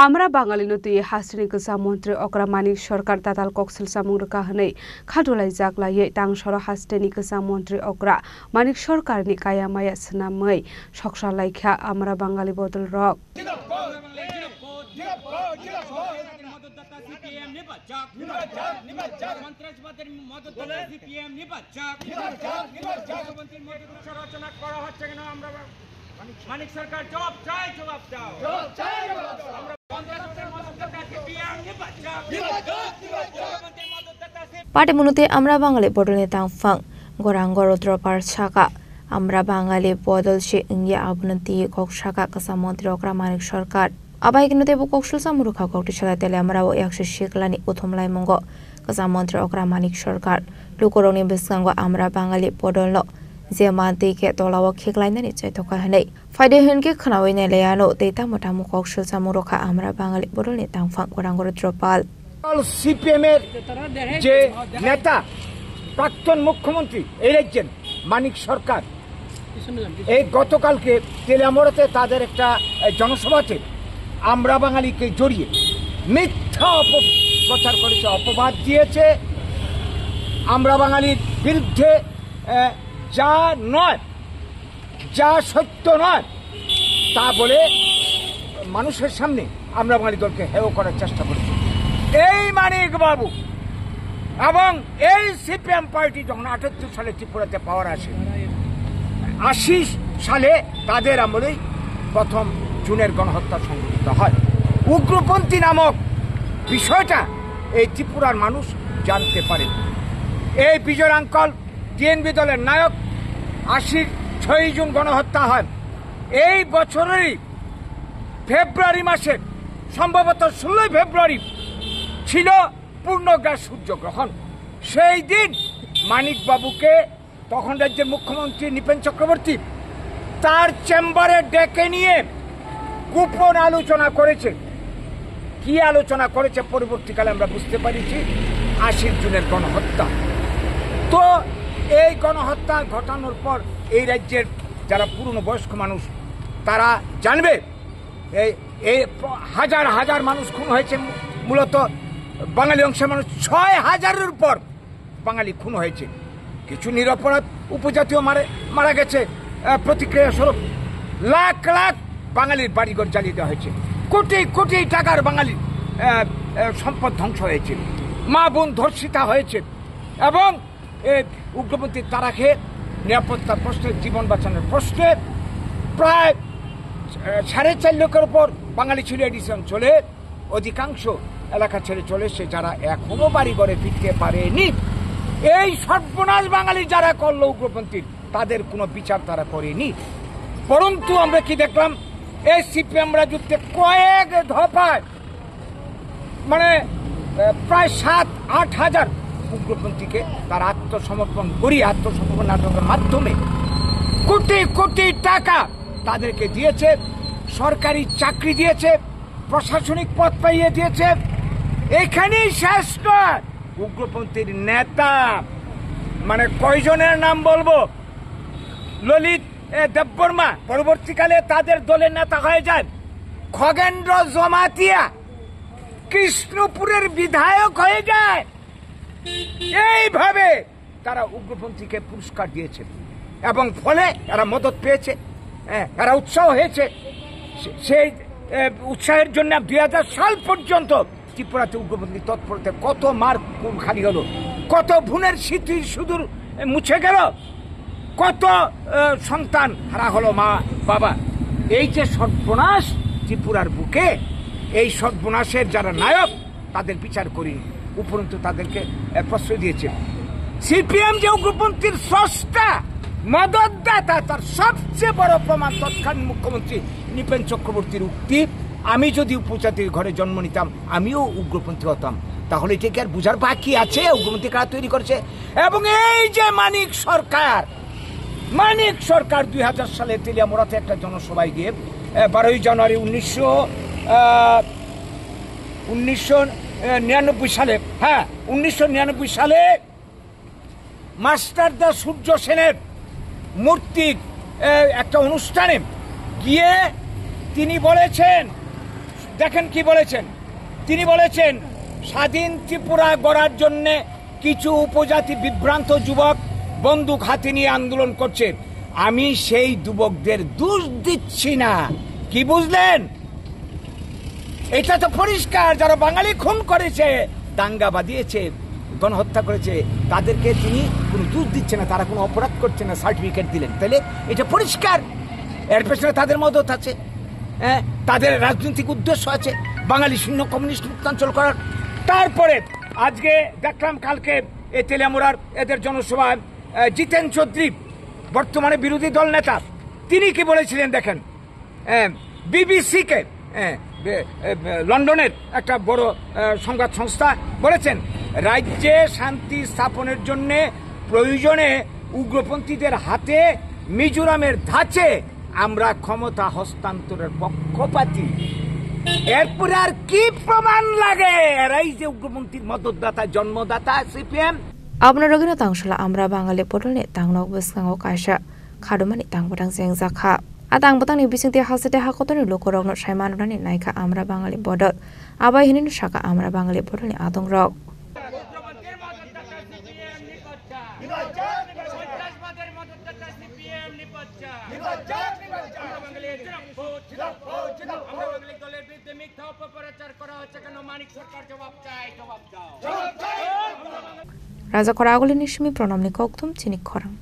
আমরা বাঙালি নতুই হাসিনি গোসা মন্ত্রী অকরা মানিক সরকার তাতাল কক্সেল সামুং রকাহनै খাদুলাই জাগলাयै তাংসর হাস্টেনি গোসা মন্ত্রী অকরা মানিক সরকারনি কায়ামায়া সনাमै সকসা লাইখা আমরা বাঙালি বদল রক মানিক সরকার জবাব চাই জবাব দাও পার্টি মুনুতে আমরা বাঙালি বদল তাংফাং গরাং গরদ্র পার সাকা আমরা বাঙালি বদল সে ইংয়া আবনতি কক সাকা কাসা মন্ত্রী অকরা মানিক সরকার আবাই কিনুতে কৌশল সামুরুখা ককটি সালাতেলে আমরাও 100 লানি প্রথম লাইমঙ্গ কাসা মন্ত্রী অকরা মানিক সরকার লুকরংনি বিসকাঙ্গ আমরা বাঙালি বদল যে মাদিকে তলাও খেকলাইনানি চাইতকা হनै ফাইদে হনকে খনাওইনে লেয়ানো তেতা মটামু কৌশল সামুরুখা আমরা বাঙালি বদল তাংফাং গরাং গরদ্র পাল সিপিএম এর যে নেতা প্রাক্তন মুখ্যমন্ত্রী এই রাজ্যের মানিক সরকার এই গতকালকে তেলিয়ামোড়াতে তাদের একটা জনসভাতে আমরা বাঙালিকে জড়িয়ে মিথ্যা অপপ্রচার করেছে, অপবাদ দিয়েছে। আমরা বাঙালির বিরুদ্ধে যা নয়, যা সত্য নয় তা বলে মানুষের সামনে আমরা বাঙালি দলকে হেয় করার চেষ্টা করেছি। এই মানিক বাবু এবং এই সিপিএম পার্টি যখন ৭৮ সালে ত্রিপুরাতে পাওয়ার আসে, ৮০ সালে তাদের আমলেই প্রথম জুনের গণহত্যা সংঘটিত হয়। উগ্রপন্থী নামক বিষয়টা এই ত্রিপুরার মানুষ জানতে পারে। এই বিজয় আঙ্কল ডিএনবি দলের নায়ক, ৮৬ জুন গণহত্যা হয়। এই বছরেরই ফেব্রুয়ারি মাসে, সম্ভবত ১৬ ফেব্রুয়ারি ছিল পূর্ণগ্রাস সূর্যগ্রহণ। সেই দিন মানিক বাবুকে তখন রাজ্যের মুখ্যমন্ত্রী নৃপেন চক্রবর্তী তার চেম্বারে ডেকে নিয়ে গোপন আলোচনা করেছে। কি আলোচনা করেছে পরবর্তীকালে আমরা বুঝতে পারিছি, ৮০ জুনের গণহত্যা। তো এই গণহত্যা ঘটানোর পর এই রাজ্যের যারা পুরনো বয়স্ক মানুষ তারা জানবে এই হাজার হাজার মানুষ খুন হয়েছে। মূলত বাঙালি অংশের মানুষ ৬,০০০-এর উপর বাঙালি খুন হয়েছে। কিছু নিরপরাধ উপজাতীয় মারা গেছে। প্রতিক্রিয়া স্বরূপ লাখ লাখ বাঙালির বাড়িঘর জ্বালিয়ে দেওয়া হয়েছে। কোটি কোটি টাকার বাঙালির সম্পদ ধ্বংস হয়েছে। মা বোন ধর্ষিতা হয়েছে। এবং উগ্রপন্থী তারা খেয়ে নিরাপত্তার প্রশ্নে, জীবন বাঁচানোর প্রশ্নে প্রায় ৪.৫ লক্ষের উপর বাঙালি ছিল এই অঞ্চলে। অধিকাংশ এলাকা ছেড়ে চলে এসে যারা এখনো বাড়ি ঘরে ফিরতে পারেনি। এই সর্বনাশ বাঙালি যারা করলো উগ্রপন্থীর, তাদের কোনো বিচার তারা করেনি। পরন্তু আমরা কি দেখলাম, এই সিপিএম রাজত্বে কয়েক দফায় মানে প্রায় ৭-৮ হাজার উগ্রপন্থীকে তার আত্মসমর্পণ নাটকের মাধ্যমে কোটি কোটি টাকা তাদেরকে দিয়েছে, সরকারি চাকরি দিয়েছে, প্রশাসনিক পদ পাইয়ে দিয়েছে। এখানেই শেষ নয়, উগ্রপন্থীর নেতা মানে কয়জনের নাম বলবো, ললিত দেববর্মা পরবর্তীকালে তাদের দলের নেতা হয়ে যায়, খগেন্দ্র জমাতিয়া কৃষ্ণপুরের বিধায়ক হয়ে যায়। এইভাবে তারা উগ্রপন্থীকে পুরস্কার দিয়েছে এবং ফলে এরা মদত পেয়েছে, এরা উৎসাহ হয়েছে। সেই উৎসাহের জন্য ২০০০ সাল পর্যন্ত ত্রিপুরাতে উগ্রপন্থী তৎপরতে কত মার খালি হলো, কত ভুনের স্মৃতি সুদূর মুছে গেল, কত সন্তান হারা হলো, মা বাবা। এই যে সর্বনাশ ত্রিপুরার বুকে, এই সর্বনাশের যারা নায়ক তাদের বিচার করিনি, উপরন্তু তাদেরকে প্রশ্রয় দিয়েছে। সিপিএম যে উগ্রপন্থীর স্রষ্টা, মদতদাতা, তার সবচেয়ে বড় প্রমাণ তৎকালীন মুখ্যমন্ত্রী নৃপেন চক্রবর্তীর উক্তি, আমি যদি উপজাতির ঘরে জন্ম নিতাম আমিও উগ্রপন্থী হতাম। তাহলে এটা কি আর বুঝার বাকি আছে উগ্রপন্থী কারা তৈরি করেছে? এবং এই যে মানিক সরকার ২০০০ সালে তেলিয়ামোড়াতে একটা জনসভায় গিয়ে ১২ই জানুয়ারি ১৯৯৯ সালে মাস্টারদা সূর্য সেনের মূর্তির একটা অনুষ্ঠানে গিয়ে তিনি বলেছেন দেখেন কি বলেছেন। তিনি বলেছেন স্বাধীন ত্রিপুরা গড়ার জন্য কিছু উপজাতি বিভ্রান্ত যুবক বন্দুক হাতে নিয়ে আন্দোলন করছে। আমি সেই যুবকদের দোষ দিচ্ছি না। কি বুঝলেন? এটা তো পরিষ্কার, যারা বাঙালি খুন করেছে, দাঙ্গা বাঁধিয়েছে, গণহত্যা করেছে, তাদেরকে তিনি কোনো দোষ দিচ্ছে না, তারা কোনো অপরাধ করছে না, সার্টিফিকেট দিলেন। তাহলে এটা পরিষ্কার এর পেছনে তাদের মদত আছে, হ্যাঁ, তাদের রাজনৈতিক উদ্দেশ্য আছে, বাঙালি শূন্য কমিউনিস্ট মুক্তাঞ্চল করার। তারপরে আজকে দেখলাম কালকে এই তেলিয়ামুড়ার এদের জনসভায় জিতেন চৌধুরী, বর্তমানে বিরোধী দল নেতা, তিনি কি বলেছিলেন দেখেন। বিবিসিকে, লন্ডনের একটা বড় সংবাদ সংস্থা বলেছেন, রাজ্যে শান্তি স্থাপনের জন্য প্রয়োজনে উগ্রপন্থীদের হাতে মিজোরামের ধাঁচে আমরা ক্ষমতা হস্তান্তরের পক্ষপাতী। এরপরে আর কি প্রমাণ লাগে? এরাই যে উগ্রপন্থীর মদতদাতা, জন্মদাতা সিপিএম। আপনার রগিনা তাংশলা আমরা বাঙালি পটলনে তাংনক বসকাঙ্গ কাইসা খাদুমানি তাংবতাং জেংজাখা আতাং বতাংনি বিসিংতে হাসিতে হাকতনি লোকরগন সাইমানরানি নাইখা আমরা বাঙালি বদল আবাই হিনিন শাখা আমরা বাঙালি পটলনি আদং রক রাজা করা আগলে নিশ্চিমি প্রণামনি কক্তুম চিনিক খরাং।